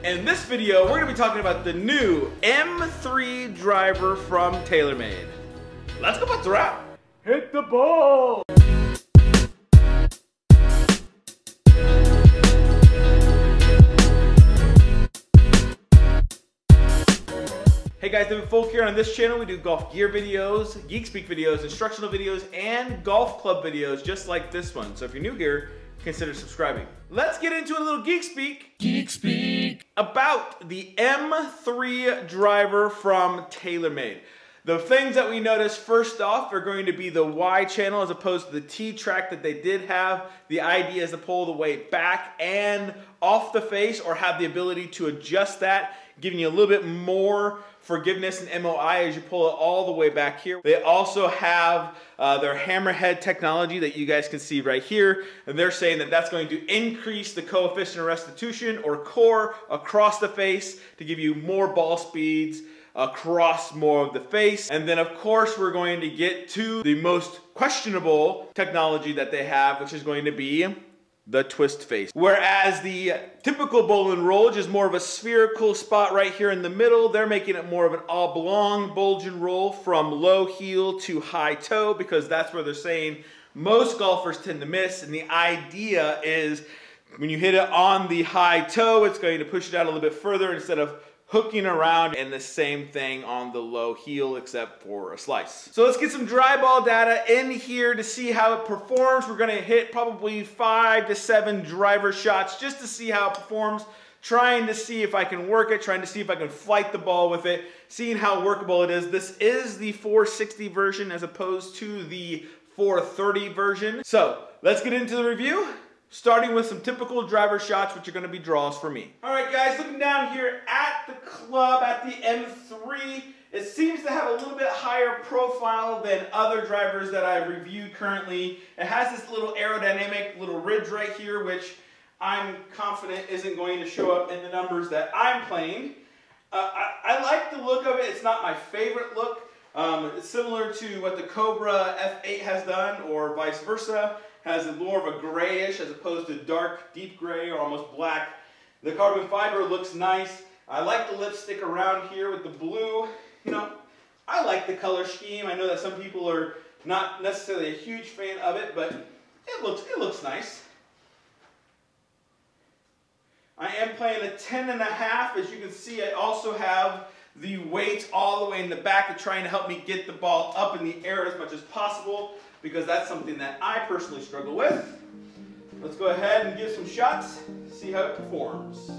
In this video, we're gonna be talking about the new M3 driver from TaylorMade. Let's go put the wrap. Hit the ball! Hey guys, David Folk here. On this channel, we do golf gear videos, Geek Speak videos, instructional videos, and golf club videos just like this one. So if you're new here, consider subscribing. Let's get into a little Geek Speak. Geek Speak. About the M3 driver from TaylorMade. The things that we notice first off are going to be the Y channel as opposed to the T track that they did have. The idea is to pull the weight back and off the face or have the ability to adjust that, giving you a little bit more forgiveness and MOI as you pull it all the way back here. They also have their hammerhead technology that you guys can see right here, and they're saying that that's going to increase the coefficient of restitution or core across the face to give you more ball speeds across more of the face. And then of course we're going to get to the most questionable technology that they have, which is going to be the twist face. Whereas the typical bowl and roll is more of a spherical spot right here in the middle, they're making it more of an oblong bulge and roll from low heel to high toe, because that's where they're saying most golfers tend to miss. And the idea is when you hit it on the high toe, it's going to push it out a little bit further instead of hooking around, and the same thing on the low heel except for a slice. So let's get some dry ball data in here to see how it performs. We're gonna hit probably 5 to 7 driver shots just to see how it performs, trying to see if I can work it, trying to see if I can flight the ball with it, seeing how workable it is. This is the 460 version as opposed to the 430 version. So let's get into the review, starting with some typical driver shots, which are going to be draws for me. All right, guys, looking down here at the club, at the M3, it seems to have a little bit higher profile than other drivers that I've reviewed currently. It has this little aerodynamic little ridge right here, which I'm confident isn't going to show up in the numbers that I'm playing. I like the look of it. It's not my favorite look. It's similar to what the Cobra F8 has done, or vice versa. Has more of a grayish as opposed to dark, deep gray or almost black. The carbon fiber looks nice. I like the lipstick around here with the blue. You know, I like the color scheme. I know that some people are not necessarily a huge fan of it, but it looks nice. I am playing a 10.5. As you can see, I also have the weight all the way in the back to trying to help me get the ball up in the air as much as possible, because that's something that I personally struggle with. Let's go ahead and give some shots, see how it performs.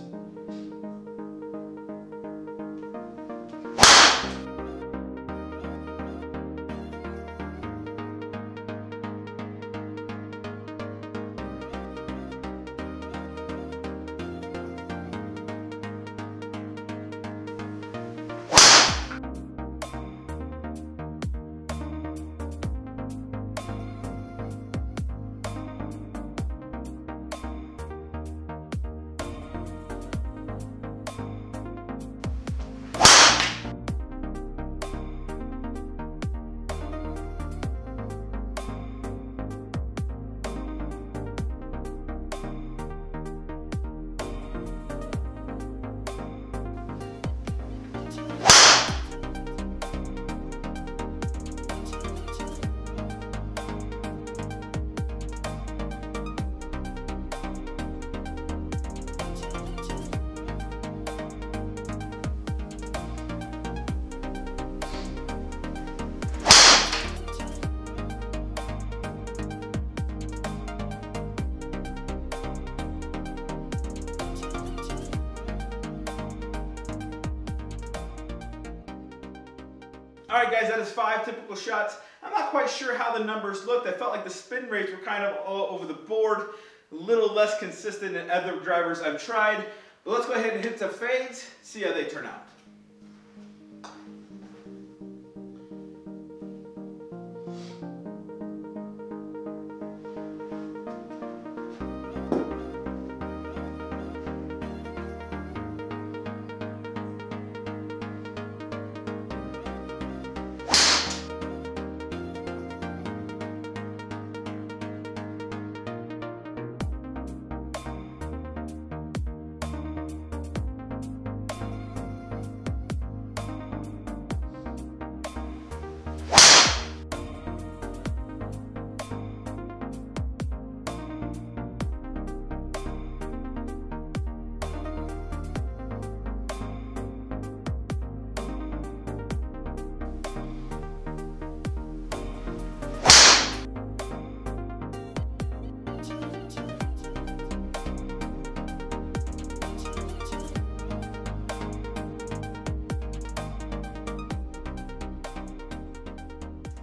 All right, guys, that is 5 typical shots. I'm not quite sure how the numbers looked. I felt like the spin rates were kind of all over the board, a little less consistent than other drivers I've tried. But let's go ahead and hit some fades, see how they turn out.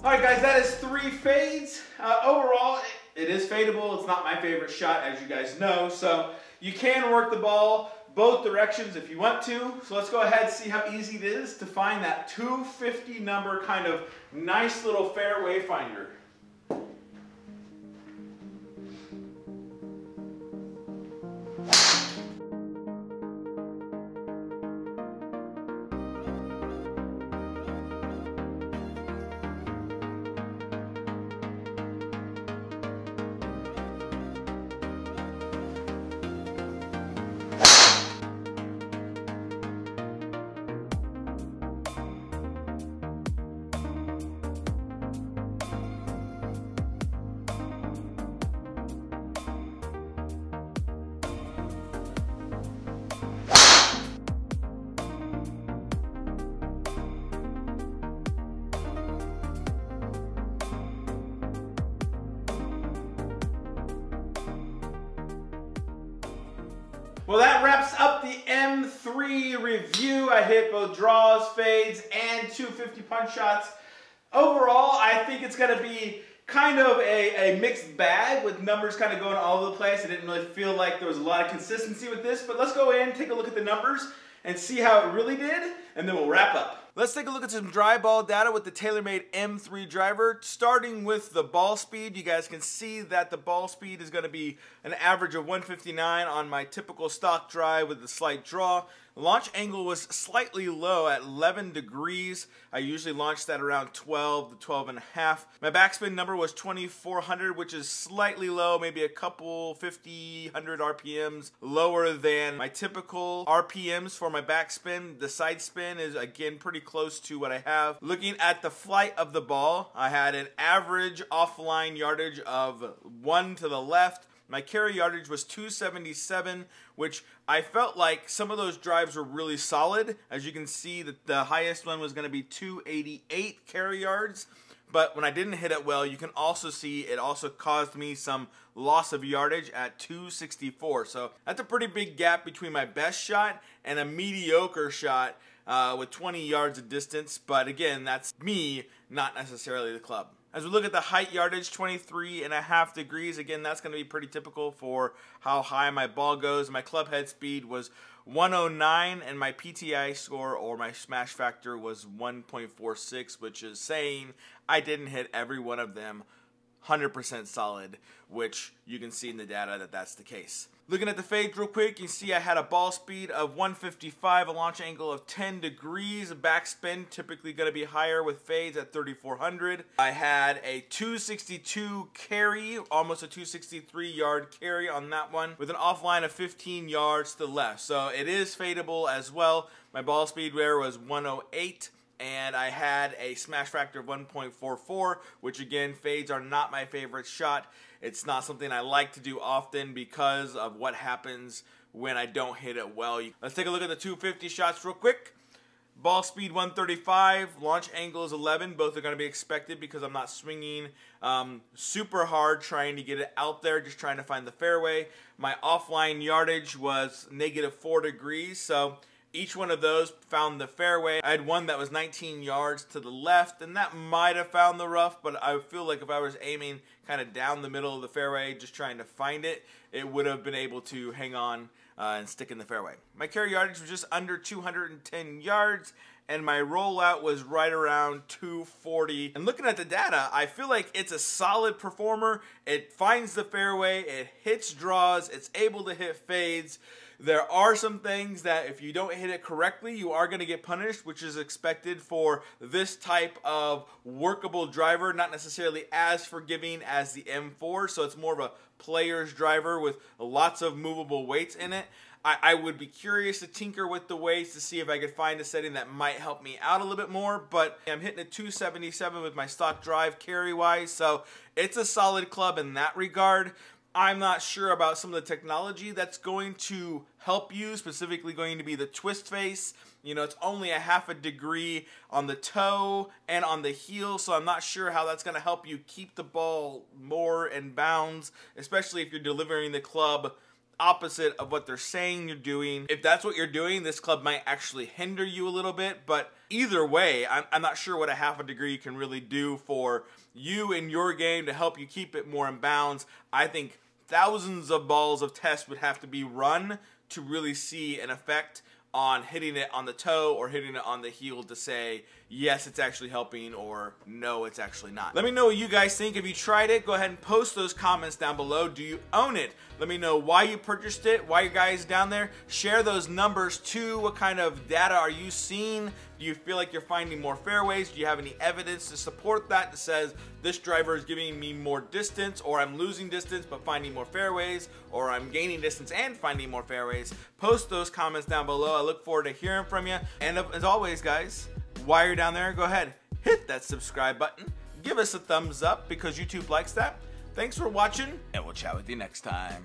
All right, guys, that is 3 fades. Overall, it is fadeable. It's not my favorite shot, as you guys know. So you can work the ball both directions if you want to. So let's go ahead and see how easy it is to find that 250 number kind of nice little fairway finder. Well, that wraps up the M3 review. I hit both draws, fades, and 250 punch shots. Overall, I think it's going to be kind of a mixed bag with numbers kind of going all over the place. I didn't really feel like there was a lot of consistency with this, but let's go in, take a look at the numbers, and see how it really did, and then we'll wrap up. Let's take a look at some dry ball data with the TaylorMade M3 driver. Starting with the ball speed, you guys can see that the ball speed is going to be an average of 159 on my typical stock drive with a slight draw. The launch angle was slightly low at 11 degrees. I usually launch that around 12 to 12 and a half. My backspin number was 2400, which is slightly low, maybe a couple 100 RPMs lower than my typical RPMs for my backspin. The side spin is again pretty close to what I have. Looking at the flight of the ball, I had an average offline yardage of 1 to the left. My carry yardage was 277, which I felt like some of those drives were really solid. As you can see, that the highest one was going to be 288 carry yards. But when I didn't hit it well, you can also see it also caused me some loss of yardage at 264. So that's a pretty big gap between my best shot and a mediocre shot with 20 yards of distance. But again, that's me, not necessarily the club. As we look at the height yardage, 23.5 degrees. Again, that's going to be pretty typical for how high my ball goes. My club head speed was 109, and my PTI score, or my smash factor, was 1.46, which is saying I didn't hit every one of them 100% solid, which you can see in the data that that's the case. Looking at the fades real quick, you can see I had a ball speed of 155, a launch angle of 10 degrees, a backspin typically going to be higher with fades at 3400. I had a 262 carry, almost a 263 yard carry on that one, with an offline of 15 yards to the left. So it is fadeable as well. My ball speed there was 108. And I had a smash factor of 1.44, which again, fades are not my favorite shot. It's not something I like to do often because of what happens when I don't hit it well. Let's take a look at the 250 shots real quick. Ball speed 135, launch angle is 11. Both are going to be expected because I'm not swinging super hard trying to get it out there, just trying to find the fairway. My offline yardage was -4 degrees, so each one of those found the fairway. I had one that was 19 yards to the left, and that might have found the rough, but I feel like if I was aiming kind of down the middle of the fairway, just trying to find it, it would have been able to hang on and stick in the fairway. My carry yardage was just under 210 yards, and my rollout was right around 240. And looking at the data, I feel like it's a solid performer. It finds the fairway, it hits draws, it's able to hit fades. There are some things that if you don't hit it correctly, you are going to get punished, which is expected for this type of workable driver, not necessarily as forgiving as the M4, so it's more of a player's driver with lots of movable weights in it. I would be curious to tinker with the weights to see if I could find a setting that might help me out a little bit more, but I'm hitting a 277 with my stock drive carry-wise, so it's a solid club in that regard. I'm not sure about some of the technology that's going to help you, specifically going to be the twist face. You know, it's only a ½ degree on the toe and on the heel, so I'm not sure how that's going to help you keep the ball more in bounds, especially if you're delivering the club opposite of what they're saying you're doing. If that's what you're doing, this club might actually hinder you a little bit, but either way, I'm not sure what a half a degree can really do for you in your game to help you keep it more in bounds. I think thousands of balls of tests would have to be run to really see an effect on hitting it on the toe or hitting it on the heel to say, yes, it's actually helping, or no, it's actually not. Let me know what you guys think. If you tried it, go ahead and post those comments down below. Do you own it? Let me know why you purchased it, why you guys down there. Share those numbers too. What kind of data are you seeing? Do you feel like you're finding more fairways? Do you have any evidence to support that says this driver is giving me more distance, or I'm losing distance but finding more fairways, or I'm gaining distance and finding more fairways? Post those comments down below. I look forward to hearing from you. And as always, guys, while you're down there, go ahead, hit that subscribe button. Give us a thumbs up because YouTube likes that. Thanks for watching, and we'll chat with you next time.